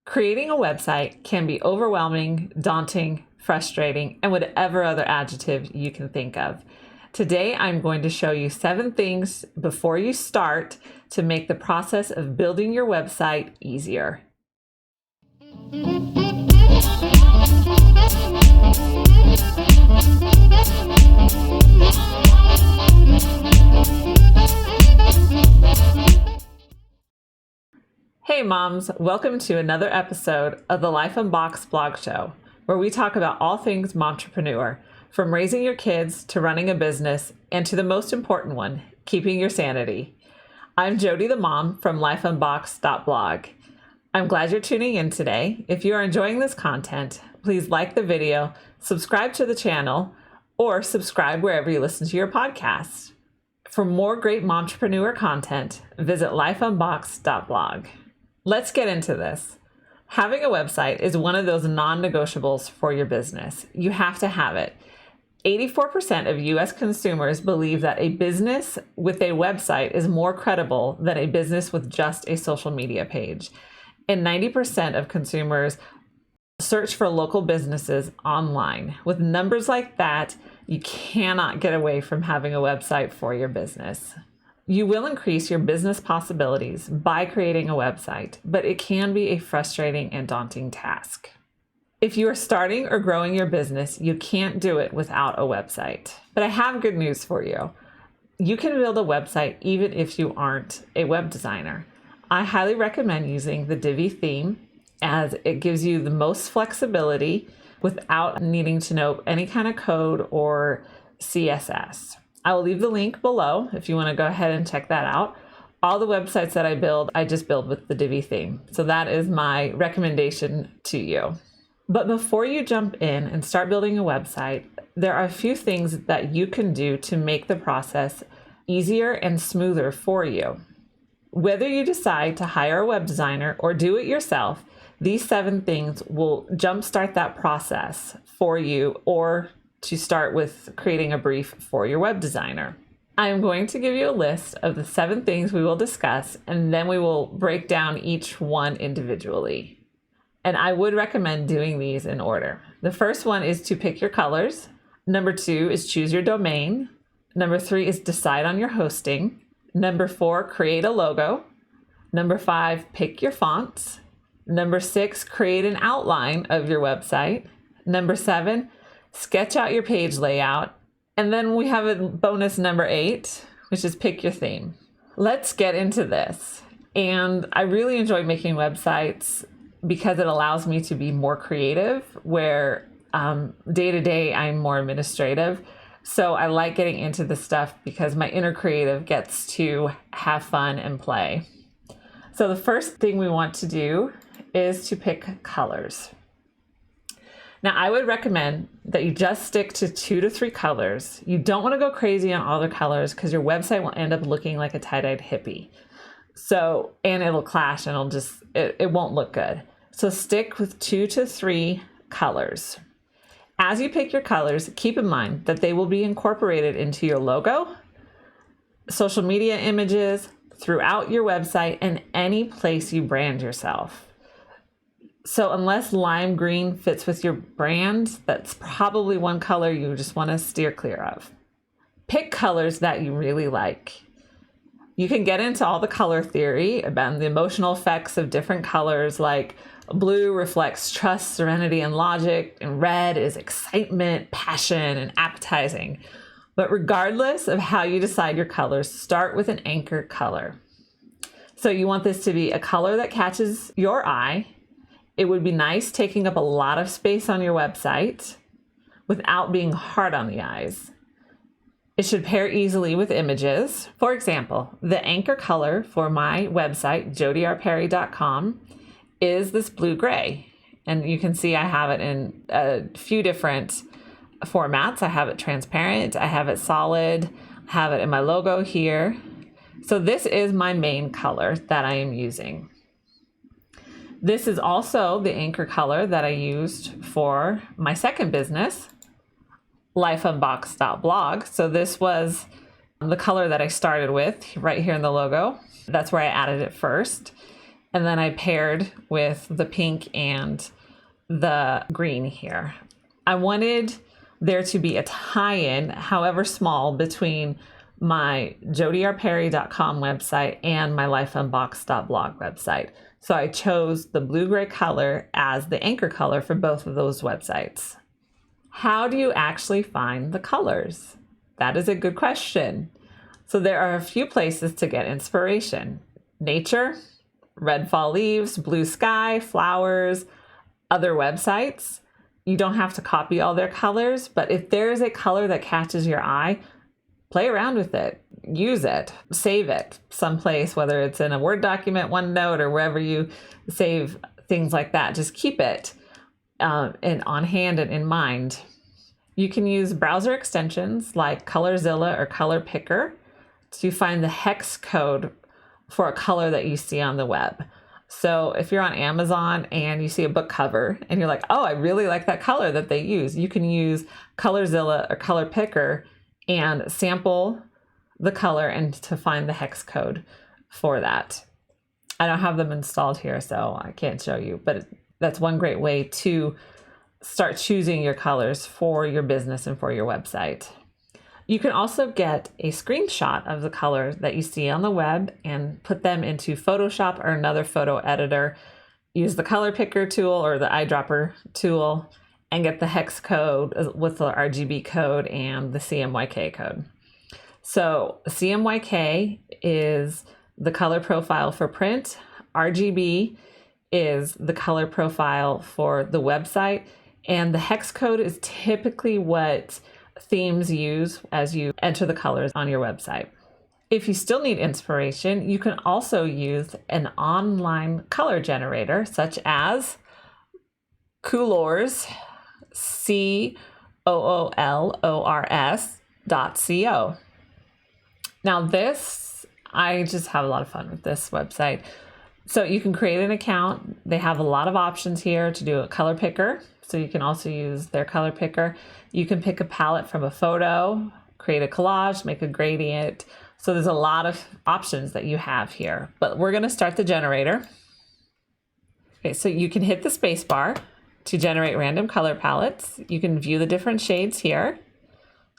Creating a website can be overwhelming, daunting, frustrating, and whatever other adjective you can think of. Today, I'm going to show you 7 things before you start to make the process of building your website easier. Hey moms, welcome to another episode of the Life Unboxed blog show, where we talk about all things momtrepreneur, from raising your kids to running a business, and to the most important one, keeping your sanity. I'm Jodie the mom from lifeunboxed.blog. I'm glad you're tuning in today. If you are enjoying this content, please like the video, subscribe to the channel, or subscribe wherever you listen to your podcasts. For more great momtrepreneur content, visit lifeunboxed.blog. Let's get into this. Having a website is one of those non-negotiables for your business. You have to have it. 84% of US consumers believe that a business with a website is more credible than a business with just a social media page. And 90% of consumers search for local businesses online. With numbers like that, you cannot get away from having a website for your business. You will increase your business possibilities by creating a website, but it can be a frustrating and daunting task. If you are starting or growing your business, you can't do it without a website. But I have good news for you. You can build a website even if you aren't a web designer. I highly recommend using the Divi theme, as it gives you the most flexibility without needing to know any kind of code or CSS. I will leave the link below if you want to go ahead and check that out. All the websites that I build, I just build with the Divi theme. So that is my recommendation to you. But before you jump in and start building a website, there are a few things that you can do to make the process easier and smoother for you. Whether you decide to hire a web designer or do it yourself, these 7 things will jumpstart that process for you, or to start with creating a brief for your web designer. I am going to give you a list of the 7 things we will discuss, and then we will break down each one individually. And I would recommend doing these in order. The first one is to pick your colors. Number 2 is choose your domain. Number 3 is decide on your hosting. Number 4, create a logo. Number 5, pick your fonts. Number 6, create an outline of your website. Number 7, sketch out your page layout. And then we have a bonus number 8, which is pick your theme. Let's get into this. And I really enjoy making websites because it allows me to be more creative, where day to day I'm more administrative. So I like getting into this stuff because my inner creative gets to have fun and play. So the first thing we want to do is to pick colors. Now, I would recommend that you just stick to 2 to 3 colors. You don't want to go crazy on all the colors because your website will end up looking like a tie-dyed hippie. And it'll clash and it won't look good. So stick with 2 to 3 colors. As you pick your colors, keep in mind that they will be incorporated into your logo, social media images, throughout your website, and any place you brand yourself. So unless lime green fits with your brand, that's probably one color you just want to steer clear of. Pick colors that you really like. You can get into all the color theory about the emotional effects of different colors, like blue reflects trust, serenity, and logic, and red is excitement, passion, and appetizing. But regardless of how you decide your colors, start with an anchor color. So you want this to be a color that catches your eye. It would be nice taking up a lot of space on your website without being hard on the eyes. It should pair easily with images. For example, the anchor color for my website, jodierperry.com, is this blue-gray. And you can see I have it in a few different formats. I have it transparent, I have it solid, I have it in my logo here. So this is my main color that I am using. This is also the anchor color that I used for my second business, lifeunboxed.blog. So this was the color that I started with right here in the logo. That's where I added it first. And then I paired with the pink and the green here. I wanted there to be a tie-in, however small, between my jodierperry.com website and my lifeunboxed.blog website. So I chose the blue-gray color as the anchor color for both of those websites. How do you actually find the colors? That is a good question. So there are a few places to get inspiration. Nature, red fall leaves, blue sky, flowers, other websites. You don't have to copy all their colors, but if there's a color that catches your eye, play around with it, use it, save it someplace, whether it's in a Word document, OneNote, or wherever you save things like that. Just keep it on hand and in mind. You can use browser extensions like ColorZilla or Color Picker to find the hex code for a color that you see on the web. So if you're on Amazon and you see a book cover and you're like, oh, I really like that color that they use, you can use ColorZilla or Color Picker and sample the color and to find the hex code for that. I don't have them installed here, so I can't show you, but that's one great way to start choosing your colors for your business and for your website. You can also get a screenshot of the colors that you see on the web and put them into Photoshop or another photo editor. Use the color picker tool or the eyedropper tool and get the hex code with the RGB code and the CMYK code. So CMYK is the color profile for print. RGB is the color profile for the website. And the hex code is typically what themes use as you enter the colors on your website. If you still need inspiration, you can also use an online color generator such as Coolors, COOLORS.co. Now this, I just have a lot of fun with this website. So you can create an account. They have a lot of options here to do a color picker. So you can also use their color picker. You can pick a palette from a photo, create a collage, make a gradient. So there's a lot of options that you have here, but we're gonna start the generator. Okay, so you can hit the space bar to generate random color palettes. You can view the different shades here.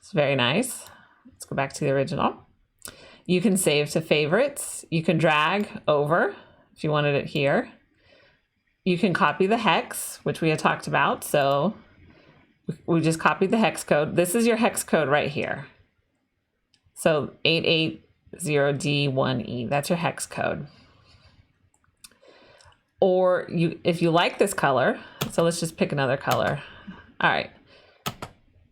It's very nice. Let's go back to the original. You can save to favorites. You can drag over if you wanted it here. You can copy the hex, which we had talked about. So we just copied the hex code. This is your hex code right here. So 880D1E, that's your hex code. Or if you like this color, so let's just pick another color. All right.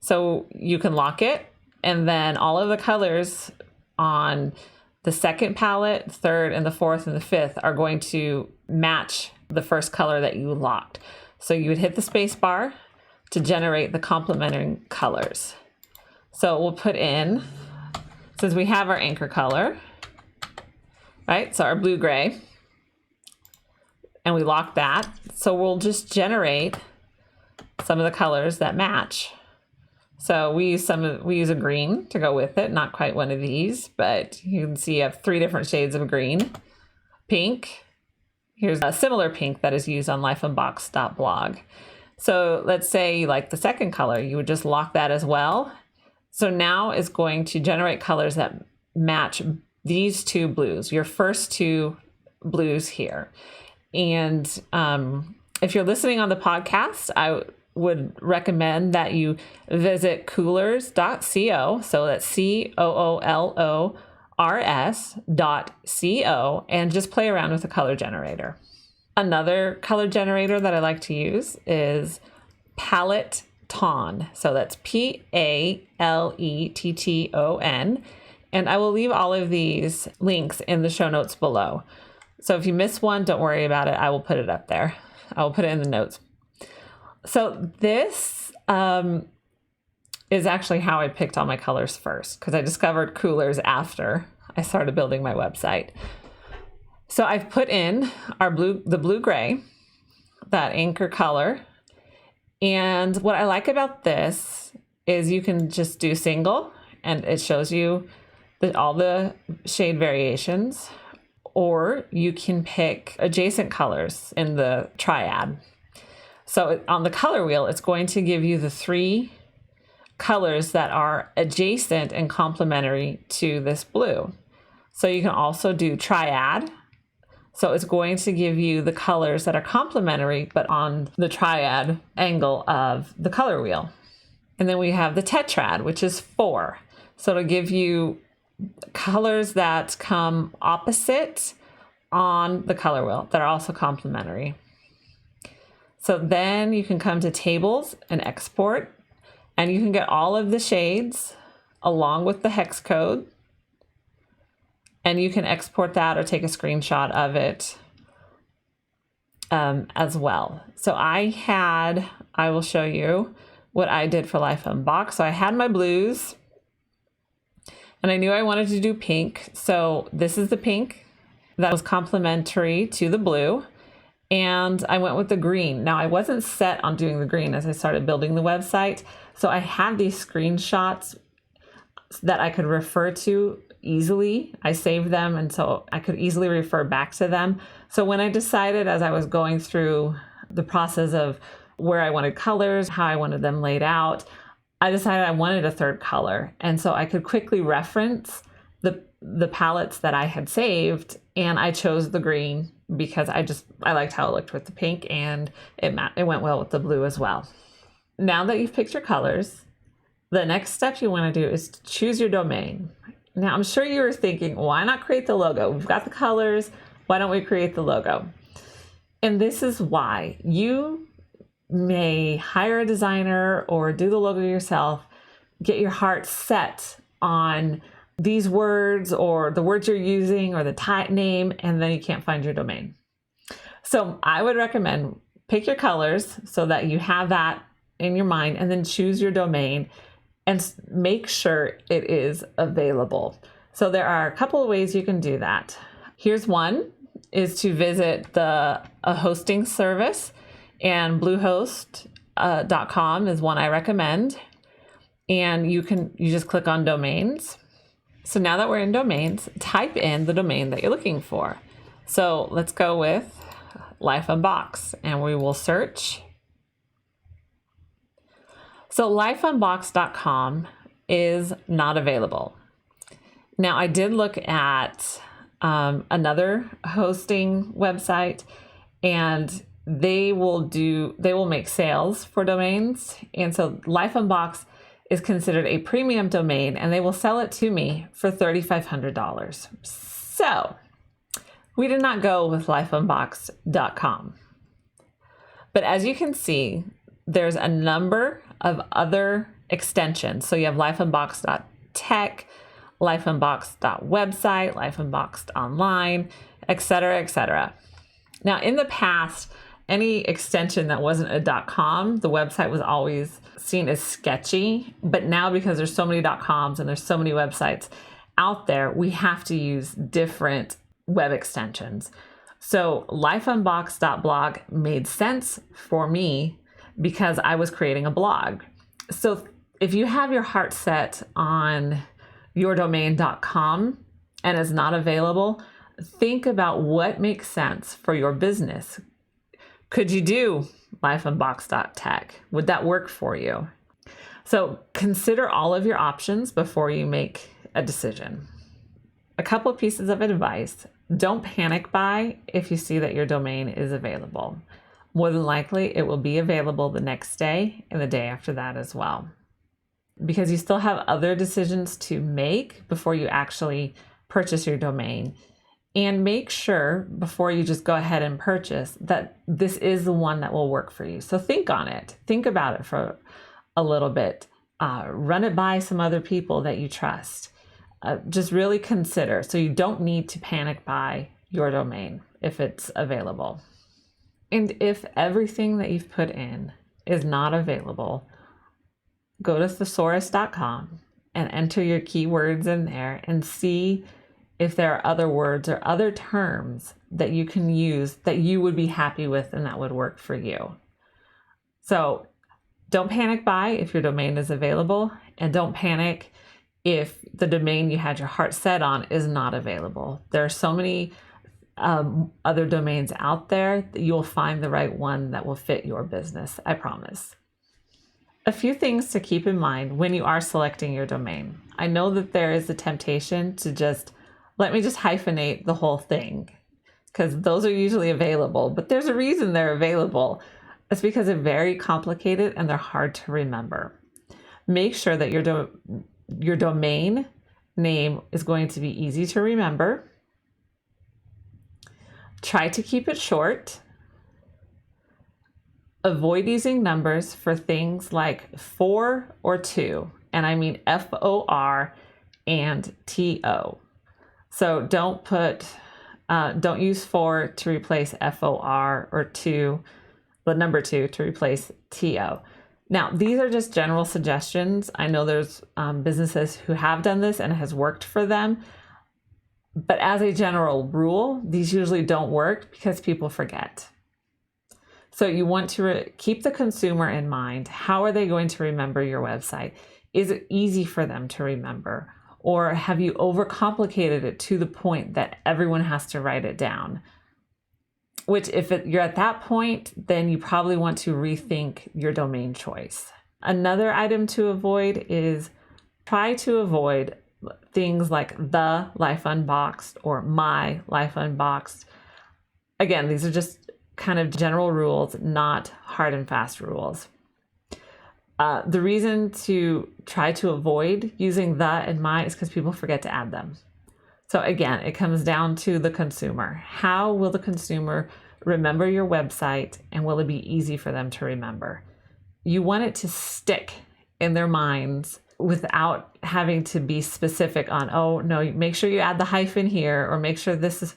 So you can lock it, and then all of the colors on the second palette, third, and the fourth, and the fifth are going to match the first color that you locked. So you would hit the space bar to generate the complementing colors. So we'll put in, since we have our anchor color, right? So our blue-gray, and we lock that. So we'll just generate some of the colors that match. So we use a green to go with it, not quite one of these, but you can see you have 3 different shades of green. Pink, here's a similar pink that is used on lifeunboxed.blog. So let's say you like the second color, you would just lock that as well. So now it's going to generate colors that match these 2 blues, your first 2 blues here. And if you're listening on the podcast, I would recommend that you visit coolors.co. So that's COOLORS.co, and just play around with the color generator. Another color generator that I like to use is PaletteTaunt. So that's PaletTaunt. And I will leave all of these links in the show notes below. So if you miss one, don't worry about it. I will put it up there. I will put it in the notes. So this is actually how I picked all my colors first, because I discovered Coolors after I started building my website. So I've put in the blue-gray, that anchor color. And what I like about this is you can just do single, and it shows you all the shade variations. or you can pick adjacent colors in the triad. So on the color wheel, it's going to give you the 3 colors that are adjacent and complementary to this blue. So you can also do triad. So it's going to give you the colors that are complementary, but on the triad angle of the color wheel. And then we have the tetrad, which is 4. So it'll give you colors that come opposite on the color wheel that are also complementary. So then you can come to tables and export, and you can get all of the shades along with the hex code. And you can export that or take a screenshot of it as well. So I will show you what I did for Life Unboxed. So I had my blues, and I knew I wanted to do pink. So this is the pink that was complementary to the blue. And I went with the green. Now I wasn't set on doing the green as I started building the website. So I had these screenshots that I could refer to easily. I saved them, and so I could easily refer back to them. So when I decided, as I was going through the process of where I wanted colors, how I wanted them laid out, I decided I wanted a 3rd color. And so I could quickly reference the palettes that I had saved, and I chose the green because I liked how it looked with the pink, and it went well with the blue as well. Now that you've picked your colors, the next step you want to do is to choose your domain. Now, I'm sure you were thinking, why not create the logo? We've got the colors. Why don't we create the logo? And this is why. You may hire a designer or do the logo yourself, get your heart set on these words or the words you're using or the type name, and then you can't find your domain. So I would recommend pick your colors so that you have that in your mind, and then choose your domain and make sure it is available. So there are a couple of ways you can do that. Here's one, is to visit a hosting service, and bluehost.com is one I recommend. And you just click on domains. So now that we're in domains, type in the domain that you're looking for. So let's go with Life Unboxed, and we will search. So lifeunboxed.com is not available. Now I did look at another hosting website, and they will make sales for domains. And so Life Unboxed is considered a premium domain, and they will sell it to me for $3,500. So we did not go with lifeunboxed.com. But as you can see, there's a number of other extensions. So you have lifeunboxed.tech, lifeunboxed.website, lifeunboxed.online, etc., etc. Now, in the past, any extension that wasn't a .com, the website was always seen as sketchy. But now, because there's so many .coms and there's so many websites out there, we have to use different web extensions. So lifeunboxed.blog made sense for me because I was creating a blog. So if you have your heart set on yourdomain.com and is not available, think about what makes sense for your business. Could you do lifeunboxed.tech? Would that work for you? So consider all of your options before you make a decision. A couple of pieces of advice. Don't panic buy if you see that your domain is available. More than likely, it will be available the next day and the day after that as well, because you still have other decisions to make before you actually purchase your domain. And make sure before you just go ahead and purchase that this is the one that will work for you. So think on it. Think about it for a little bit. Run it by some other people that you trust. Just really consider. So you don't need to panic buy your domain if it's available. And if everything that you've put in is not available, go to thesaurus.com and enter your keywords in there and see if there are other words or other terms that you can use that you would be happy with and that would work for you. So don't panic buy if your domain is available, and don't panic if the domain you had your heart set on is not available. There are so many other domains out there, you'll find the right one that will fit your business. I promise. A few things to keep in mind when you are selecting your domain. I know that there is a temptation to let me just hyphenate the whole thing, because those are usually available, but there's a reason they're available. It's because they're very complicated and they're hard to remember. Make sure that your domain name is going to be easy to remember. Try to keep it short. Avoid using numbers for things like for or to, and I mean FOR and TO. So don't use for to replace FOR or to, the number two to replace TO. Now, these are just general suggestions. I know there's businesses who have done this and it has worked for them. But as a general rule, these usually don't work because people forget. So you want to keep the consumer in mind. How are they going to remember your website? Is it easy for them to remember? Or have you overcomplicated it to the point that everyone has to write it down? Which you're at that point, then you probably want to rethink your domain choice. Another item to avoid is try to avoid things like the Life Unboxed or my Life Unboxed. Again, these are just kind of general rules, not hard and fast rules. The reason to try to avoid using the and my is because people forget to add them. So again, it comes down to the consumer. How will the consumer remember your website, and will it be easy for them to remember? You want it to stick in their minds without having to be specific on, oh no, make sure you add the hyphen here, or make sure this is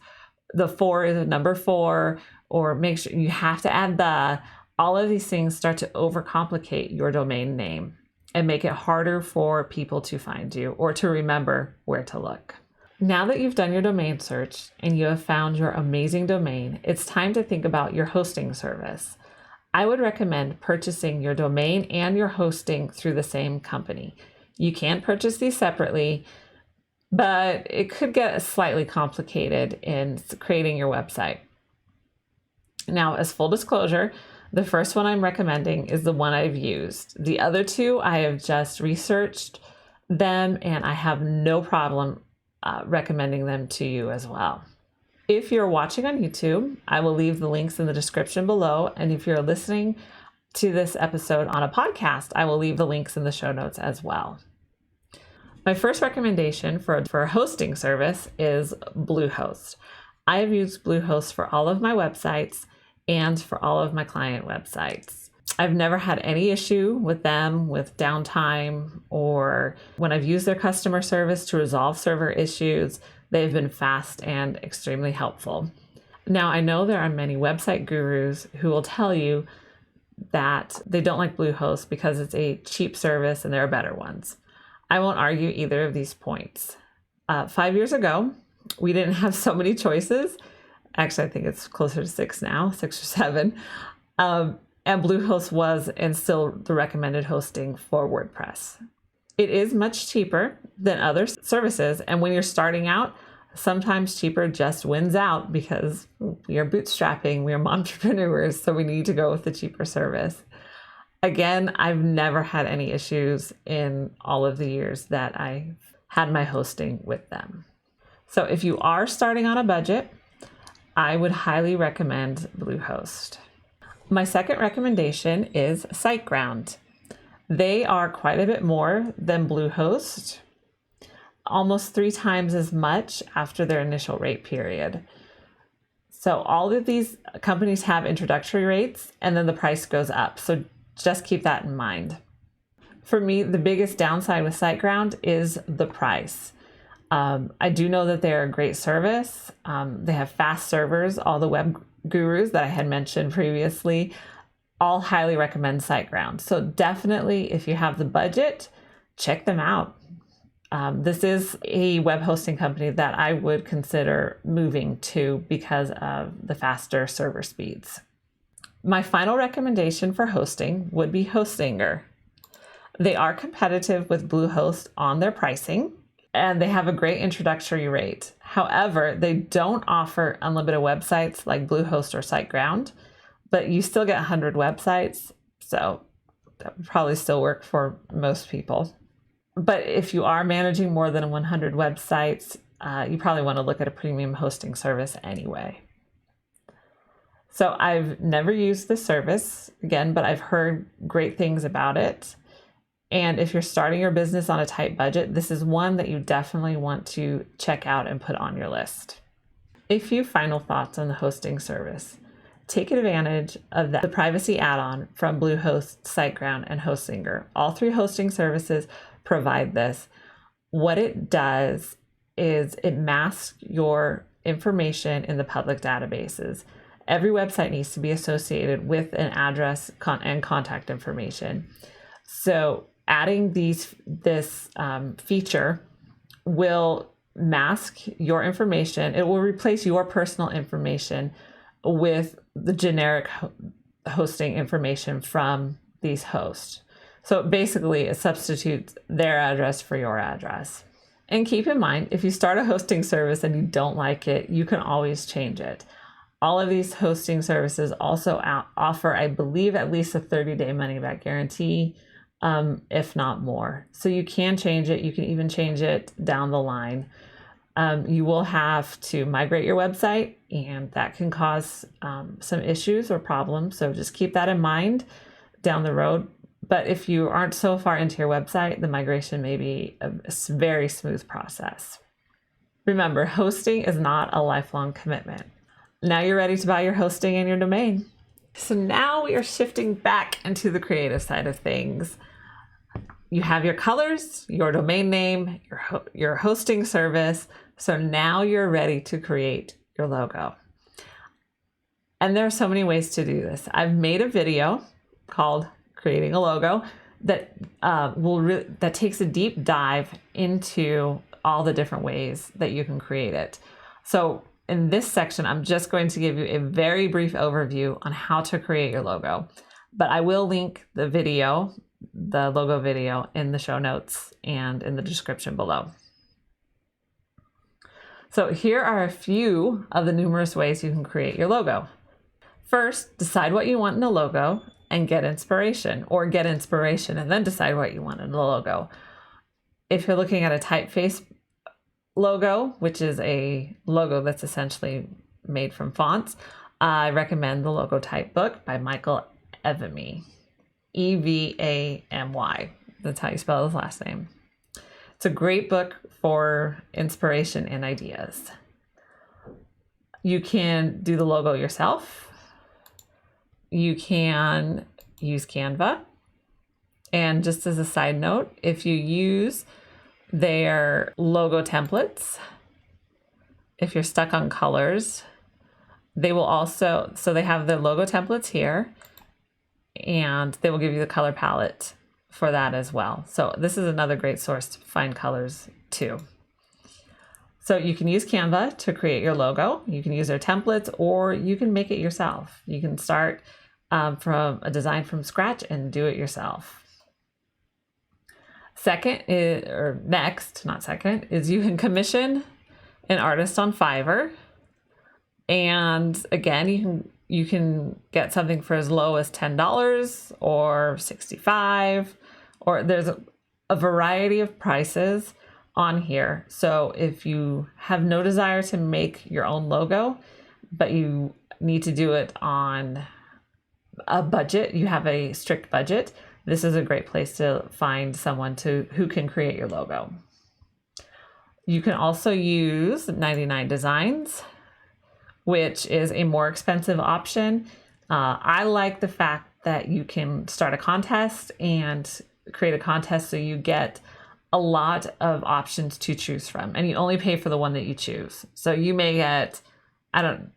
the 4 is a number 4, or make sure you have to add the. All of these things start to overcomplicate your domain name and make it harder for people to find you or to remember where to look. Now that you've done your domain search and you have found your amazing domain, it's time to think about your hosting service. I would recommend purchasing your domain and your hosting through the same company. You can purchase these separately, but it could get slightly complicated in creating your website. Now, as full disclosure, the first one I'm recommending is the one I've used. The other two, I have just researched them and I have no problem recommending them to you as well. If you're watching on YouTube, I will leave the links in the description below. And if you're listening to this episode on a podcast, I will leave the links in the show notes as well. My first recommendation for a hosting service is Bluehost. I have used Bluehost for all of my websites and for all of my client websites. I've never had any issue with them with downtime, or when I've used their customer service to resolve server issues, they've been fast and extremely helpful. Now, I know there are many website gurus who will tell you that they don't like Bluehost because it's a cheap service and there are better ones. I won't argue either of these points. 5 years ago, we didn't have so many choices. Actually, I think it's closer to 6 now, 6 or 7. And Bluehost was and still the recommended hosting for WordPress. It is much cheaper than other services. And when you're starting out, sometimes cheaper just wins out because we are bootstrapping, we are entrepreneurs, so we need to go with the cheaper service. Again, I've never had any issues in all of the years that I had my hosting with them. So if you are starting on a budget, I would highly recommend Bluehost. My second recommendation is SiteGround. They are quite a bit more than Bluehost, almost 3 times as much after their initial rate period. So all of these companies have introductory rates and then the price goes up. So just keep that in mind. For me, the biggest downside with SiteGround is the price. I do know that they're a great service. They have fast servers. All the web gurus that I had mentioned previously all highly recommend SiteGround. So definitely, if you have the budget, check them out. This is a web hosting company that I would consider moving to because of the faster server speeds. My final recommendation for hosting would be Hostinger. They are competitive with Bluehost on their pricing, and they have a great introductory rate. However, they don't offer unlimited websites like Bluehost or SiteGround, but you still get 100 websites, so that would probably still work for most people. But if you are managing more than 100 websites, you probably want to look at a premium hosting service anyway. So I've never used this service again, but I've heard great things about it. And if you're starting your business on a tight budget, this is one that you definitely want to check out and put on your list. A few final thoughts on the hosting service. Take advantage of the privacy add-on from Bluehost, SiteGround, and HostSinger. All three hosting services provide this. What it does is it masks your information in the public databases. Every website needs to be associated with an address and contact information. So adding this feature will mask your information. It will replace your personal information with the generic hosting information from these hosts. So basically it substitutes their address for your address. And keep in mind, if you start a hosting service and you don't like it, you can always change it. All of these hosting services also offer, I believe, at least a 30-day money-back guarantee, if not more. So you can change it. You can even change it down the line. You will have to migrate your website, and that can cause some issues or problems. So just keep that in mind down the road. But if you aren't so far into your website, the migration may be a very smooth process. Remember, hosting is not a lifelong commitment. Now you're ready to buy your hosting and your domain. So now we are shifting back into the creative side of things. You have your colors, your domain name, your hosting service. So now you're ready to create your logo. And there are so many ways to do this. I've made a video called Creating a Logo that that takes a deep dive into all the different ways that you can create it. So in this section, I'm just going to give you a very brief overview on how to create your logo, but I will link the video, the logo video, in the show notes and in the description below. So here are a few of the numerous ways you can create your logo. First, decide what you want in the logo and get inspiration, or get inspiration and then decide what you want in the logo. If you're looking at a typeface logo, which is a logo that's essentially made from fonts, I recommend the Logo Type book by Michael Evamy, Evamy. That's how you spell his last name. It's a great book for inspiration and ideas. You can do the logo yourself. You can use Canva. And just as a side note, if you use their logo templates, if you're stuck on colors, they will also, so they have the logo templates here, and they will give you the color palette for that as well. So this is another great source to find colors too. So you can use Canva to create your logo. You can use their templates, or you can make it yourself. You can start from a design from scratch and do it yourself. Next is you can commission an artist on Fiverr. And again, you can get something for as low as $10 or $65, or there's a variety of prices on here. So if you have no desire to make your own logo, but you need to do it on a budget, you have a strict budget, this is a great place to find someone who can create your logo. You can also use 99 Designs, which is a more expensive option. I like the fact that you can start a contest and create a contest, so you get a lot of options to choose from, and you only pay for the one that you choose. So you may get, 5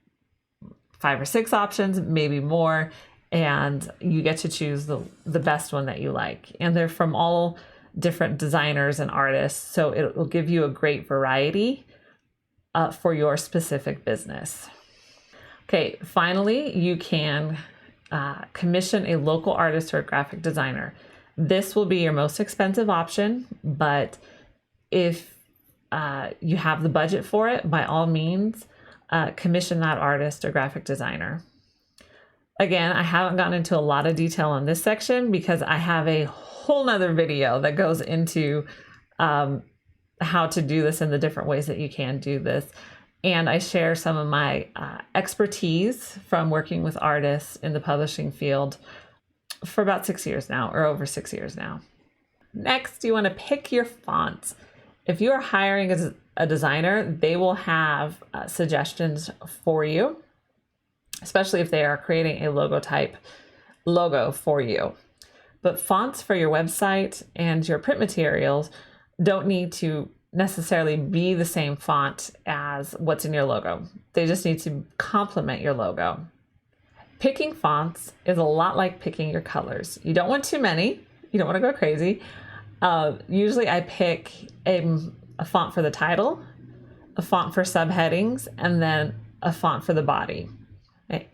or 6 options, maybe more, and you get to choose the best one that you like. And they're from all different designers and artists, so it will give you a great variety for your specific business. Okay, finally, you can commission a local artist or a graphic designer. This will be your most expensive option, but if you have the budget for it, by all means, commission that artist or graphic designer. Again, I haven't gotten into a lot of detail in this section because I have a whole nother video that goes into how to do this and the different ways that you can do this. And I share some of my expertise from working with artists in the publishing field for about 6 years now, or over 6 years now. Next, you want to pick your fonts. If you are hiring a designer, they will have suggestions for you, especially if they are creating a logo for you. But fonts for your website and your print materials don't need to necessarily be the same font as what's in your logo. They just need to complement your logo. Picking fonts is a lot like picking your colors. You don't want too many. You don't want to go crazy. Usually I pick a font for the title, a font for subheadings, and then a font for the body.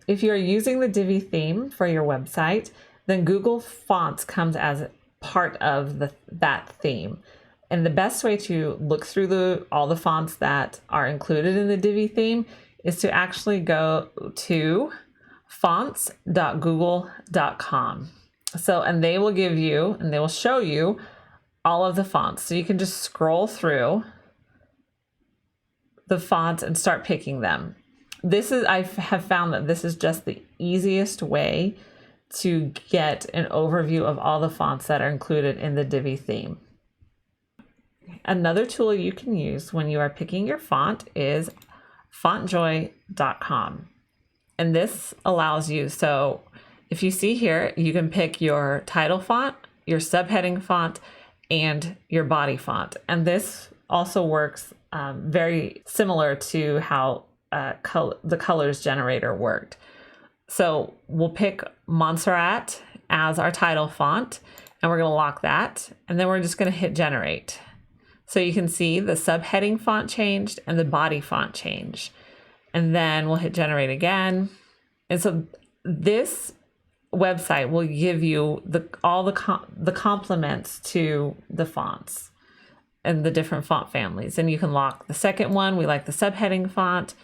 If you're using the Divi theme for your website, then Google Fonts comes as part of that theme. And the best way to look through all the fonts that are included in the Divi theme is to actually go to fonts.google.com. And they will give you, and they will show you all of the fonts. So you can just scroll through the fonts and start picking them. I have found that this is just the easiest way to get an overview of all the fonts that are included in the Divi theme. Another tool you can use when you are picking your font is fontjoy.com. And this allows you, so if you see here, you can pick your title font, your subheading font, and your body font. And this also works very similar to how the colors generator worked. So we'll pick Montserrat as our title font, and we're going to lock that. And then we're just going to hit generate. So you can see the subheading font changed and the body font changed. And then we'll hit generate again. And so this website will give you all the complements to the fonts and the different font families. And you can lock the second one. We like the subheading font,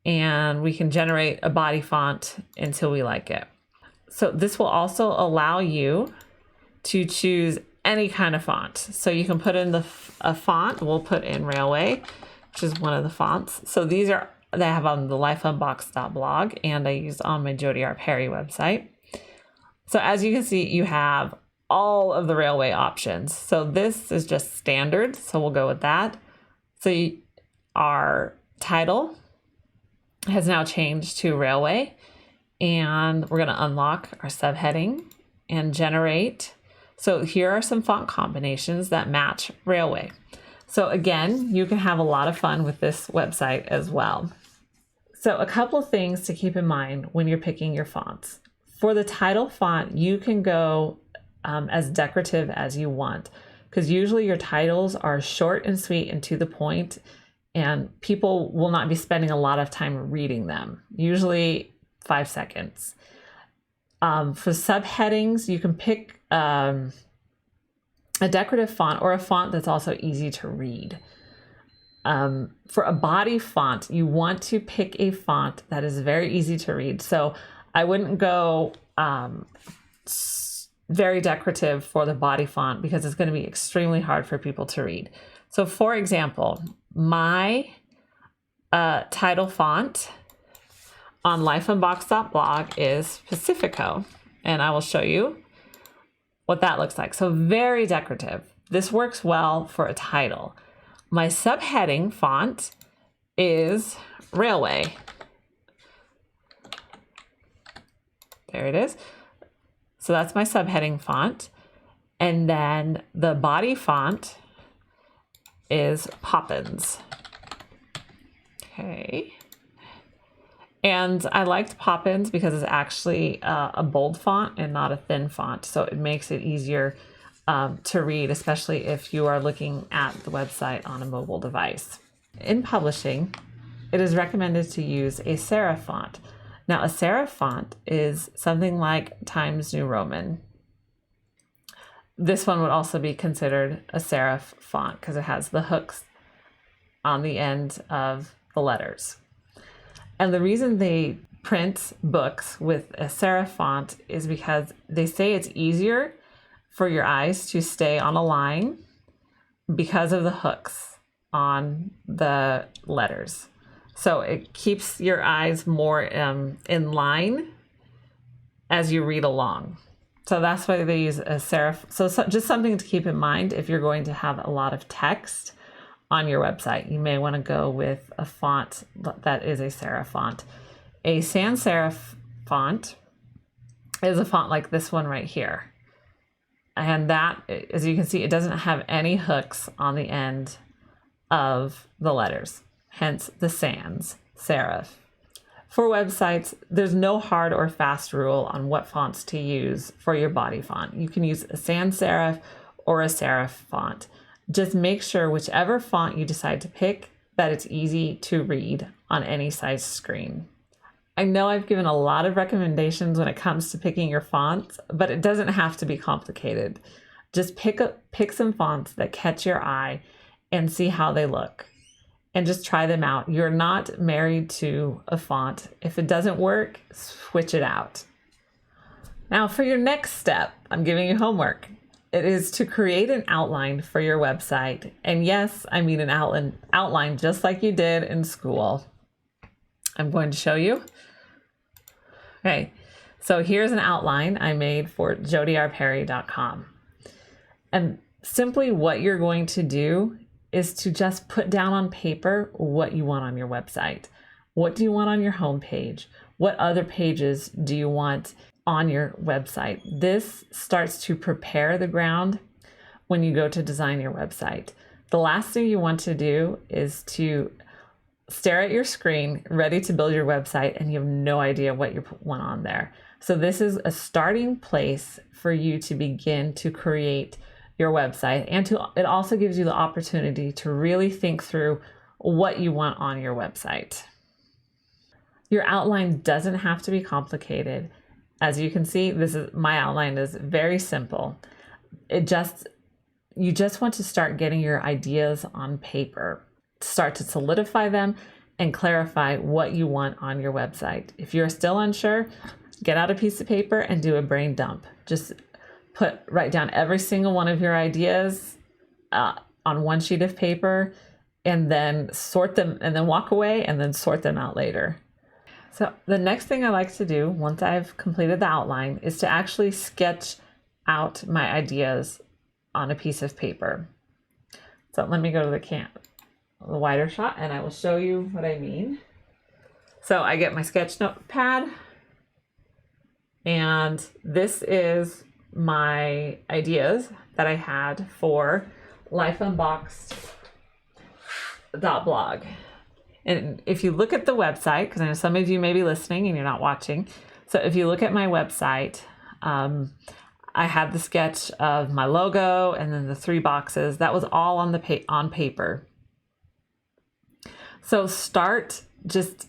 and we can generate a body font until we like it. So this will also allow you to choose any kind of font. So you can put in a font. We'll put in Railway, which is one of the fonts. So these are that I have on the lifeunboxed.blog, and I use on my Jodie R. Perry website. So as you can see, you have all of the Railway options. So this is just standard, so we'll go with that. So our title has now changed to Railway, and we're going to unlock our subheading and generate. So here are some font combinations that match Railway. So again, you can have a lot of fun with this website as well. So a couple of things to keep in mind when you're picking your fonts. For the title font, you can go as decorative as you want, because usually your titles are short and sweet and to the point, and people will not be spending a lot of time reading them, usually 5 seconds. For subheadings, you can pick a decorative font or a font that's also easy to read. For a body font, you want to pick a font that is very easy to read. So I wouldn't go very decorative for the body font because it's going to be extremely hard for people to read. So for example, my title font on lifeunboxed.blog is Pacifico, and I will show you what that looks like. So very decorative. This works well for a title. My subheading font is Railway. There it is. So that's my subheading font. And then the body font is Poppins. Okay. And I liked Poppins because it's actually a bold font and not a thin font. So it makes it easier to read, especially if you are looking at the website on a mobile device. In publishing, it is recommended to use a serif font. Now, a serif font is something like Times New Roman. This one would also be considered a serif font because it has the hooks on the end of the letters. And the reason they print books with a serif font is because they say it's easier for your eyes to stay on a line because of the hooks on the letters. So it keeps your eyes more in line as you read along. So that's why they use a serif. So just something to keep in mind if you're going to have a lot of text on your website. You may want to go with a font that is a serif font. A sans serif font is a font like this one right here. And that, as you can see, it doesn't have any hooks on the end of the letters, hence the sans serif. For websites, there's no hard or fast rule on what fonts to use for your body font. You can use a sans serif or a serif font. Just make sure whichever font you decide to pick, that it's easy to read on any size screen. I know I've given a lot of recommendations when it comes to picking your fonts, but it doesn't have to be complicated. Just pick some fonts that catch your eye and see how they look. And just try them out. You're not married to a font. If it doesn't work, switch it out. Now for your next step, I'm giving you homework. It is to create an outline for your website. And yes, I mean an outline just like you did in school. I'm going to show you. Okay, so here's an outline I made for jodierperry.com. And simply what you're going to do is to just put down on paper what you want on your website. What do you want on your homepage? What other pages do you want on your website? This starts to prepare the ground when you go to design your website. The last thing you want to do is to stare at your screen, ready to build your website, and you have no idea what you want on there. So this is a starting place for you to begin to create your website, and it also gives you the opportunity to really think through what you want on your website. Your outline doesn't have to be complicated. As you can see, my outline is very simple. You just want to start getting your ideas on paper, start to solidify them and clarify what you want on your website. If you're still unsure, get out a piece of paper and do a brain dump. Just write down every single one of your ideas on one sheet of paper and then sort them, and then walk away and then sort them out later. So the next thing I like to do once I've completed the outline is to actually sketch out my ideas on a piece of paper. So let me go to the wider shot and I will show you what I mean. So I get my sketch notepad, and this is my ideas that I had for Life Unboxed .blog. And if you look at the website, because I know some of you may be listening and you're not watching, so if you look at my website, I had the sketch of my logo and then the 3 boxes. That was all on on paper. So just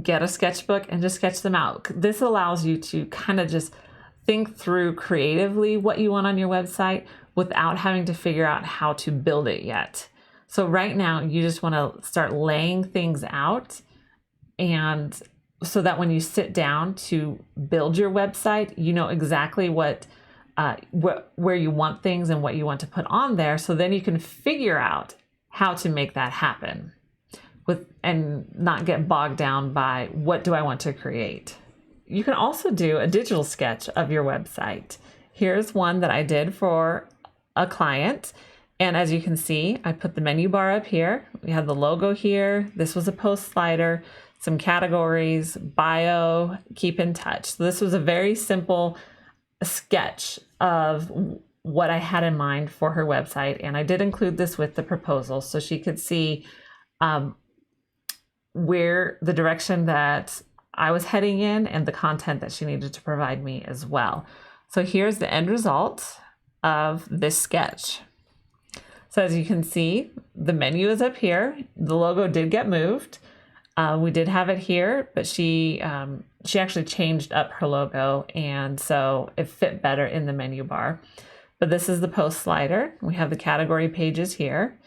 get a sketchbook and just sketch them out. This allows you to kind of just think through creatively what you want on your website without having to figure out how to build it yet. So right now you just want to start laying things out, and so that when you sit down to build your website, you know exactly where you want things and what you want to put on there. So then you can figure out how to make that happen and not get bogged down by what do I want to create. You can also do a digital sketch of your website. Here's one that I did for a client. And as you can see, I put the menu bar up here. We have the logo here. This was a post slider, some categories, bio, keep in touch. So this was a very simple sketch of what I had in mind for her website. And I did include this with the proposal so she could see where the direction that I was heading in and the content that she needed to provide me as well. So here's the end result of this sketch. So as you can see, the menu is up here. The logo did get moved. We did have it here, but she actually changed up her logo, and so it fit better in the menu bar. But this is the post slider. We have the category pages here,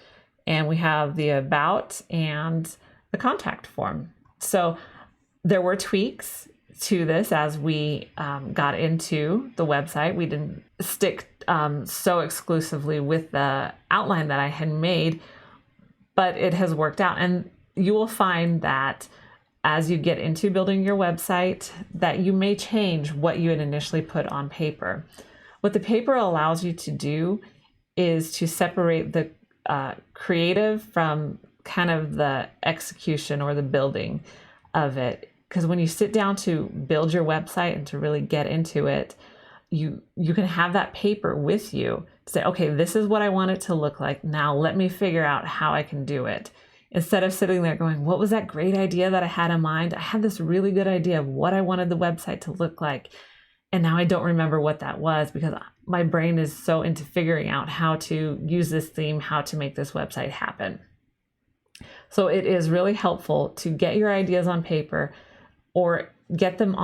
and we have the about and the contact form. So there were tweaks to this as we got into the website. We didn't stick so exclusively with the outline that I had made, but it has worked out. And you will find that as you get into building your website, that you may change what you had initially put on paper. What the paper allows you to do is to separate the creative from kind of the execution or the building of it. Because when you sit down to build your website and to really get into it, you can have that paper with you to say, okay, this is what I want it to look like. Now let me figure out how I can do it. Instead of sitting there going, what was that great idea that I had in mind? I had this really good idea of what I wanted the website to look like. And now I don't remember what that was because my brain is so into figuring out how to use this theme, how to make this website happen. So it is really helpful to get your ideas on paper or get them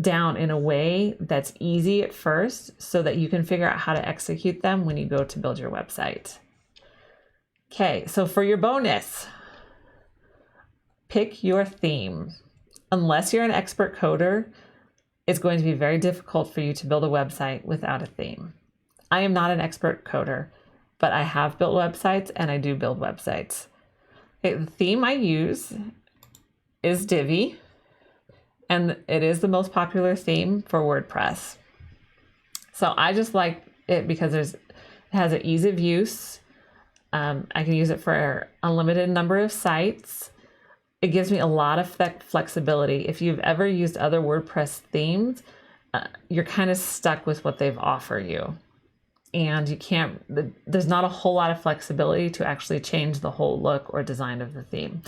down in a way that's easy at first so that you can figure out how to execute them when you go to build your website. Okay, so for your bonus, pick your theme. Unless you're an expert coder, it's going to be very difficult for you to build a website without a theme. I am not an expert coder, but I have built websites and I do build websites. Okay, the theme I use is Divi, and it is the most popular theme for WordPress. So I just like it because it has an ease of use. I can use it for unlimited number of sites. It gives me a lot of flexibility. If you've ever used other WordPress themes, you're kind of stuck with what they've offered you. And there's not a whole lot of flexibility to actually change the whole look or design of the theme.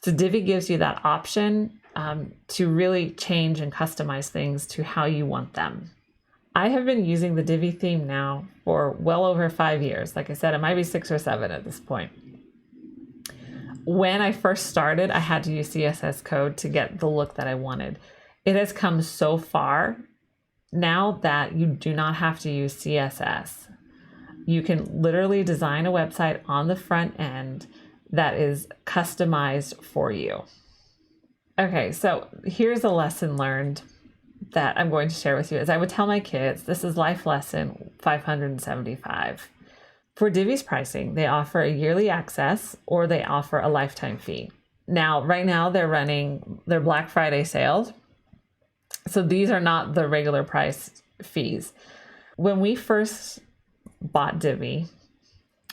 So Divi gives you that option to really change and customize things to how you want them. I have been using the Divi theme now for well over 5 years. Like I said, it might be 6 or 7 at this point. When I first started, I had to use CSS code to get the look that I wanted. It has come so far now that you do not have to use CSS. You can literally design a website on the front end that is customized for you. Okay, so here's a lesson learned that I'm going to share with you. As I would tell my kids, this is life lesson 575. For Divi's pricing, they offer a yearly access or they offer a lifetime fee. Now, right now they're running their Black Friday sales. So these are not the regular price fees. When we first bought Divi,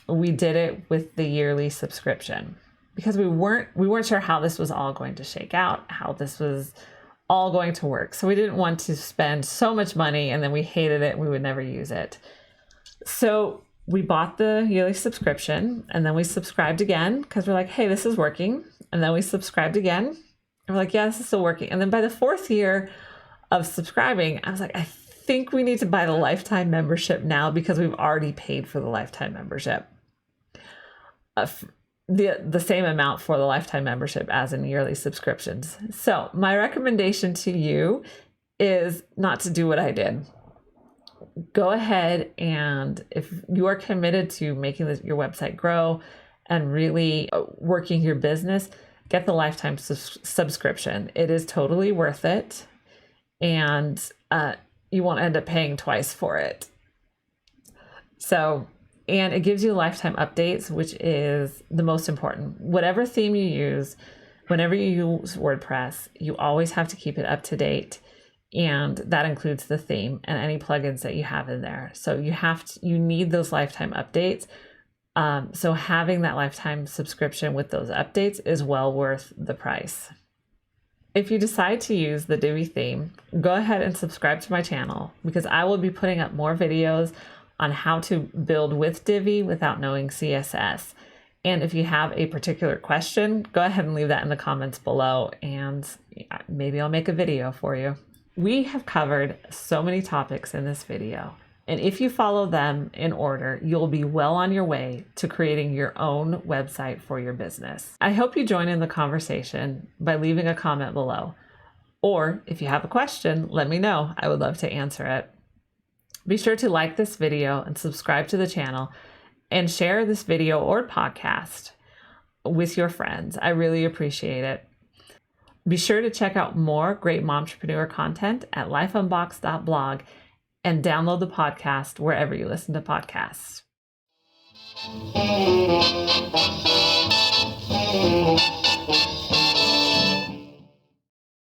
we did it with the yearly subscription because we weren't sure how this was all going to shake out, how this was all going to work. So we didn't want to spend so much money and then we hated it and we would never use it. So we bought the yearly subscription and then we subscribed again because we're like, hey, this is working. And then we subscribed again. And we're like, yeah, this is still working. And then by the 4th year of subscribing, I was like, I think we need to buy the lifetime membership now because we've already paid for the lifetime membership. The same amount for the lifetime membership as in yearly subscriptions. So my recommendation to you is not to do what I did. Go ahead, and if you are committed to making your website grow and really working your business, get the lifetime subscription. It is totally worth it, and you won't end up paying twice for it. So, and it gives you lifetime updates, which is the most important. Whatever theme you use, whenever you use WordPress, you always have to keep it up to date. And that includes the theme and any plugins that you have in there. So you need those lifetime updates. So having that lifetime subscription with those updates is well worth the price. If you decide to use the Divi theme, go ahead and subscribe to my channel because I will be putting up more videos on how to build with Divi without knowing CSS. And if you have a particular question, go ahead and leave that in the comments below and maybe I'll make a video for you. We have covered so many topics in this video, and if you follow them in order, you'll be well on your way to creating your own website for your business. I hope you join in the conversation by leaving a comment below, or if you have a question, let me know. I would love to answer it. Be sure to like this video and subscribe to the channel and share this video or podcast with your friends. I really appreciate it. Be sure to check out more great momtrepreneur content at lifeunboxed.blog and download the podcast wherever you listen to podcasts.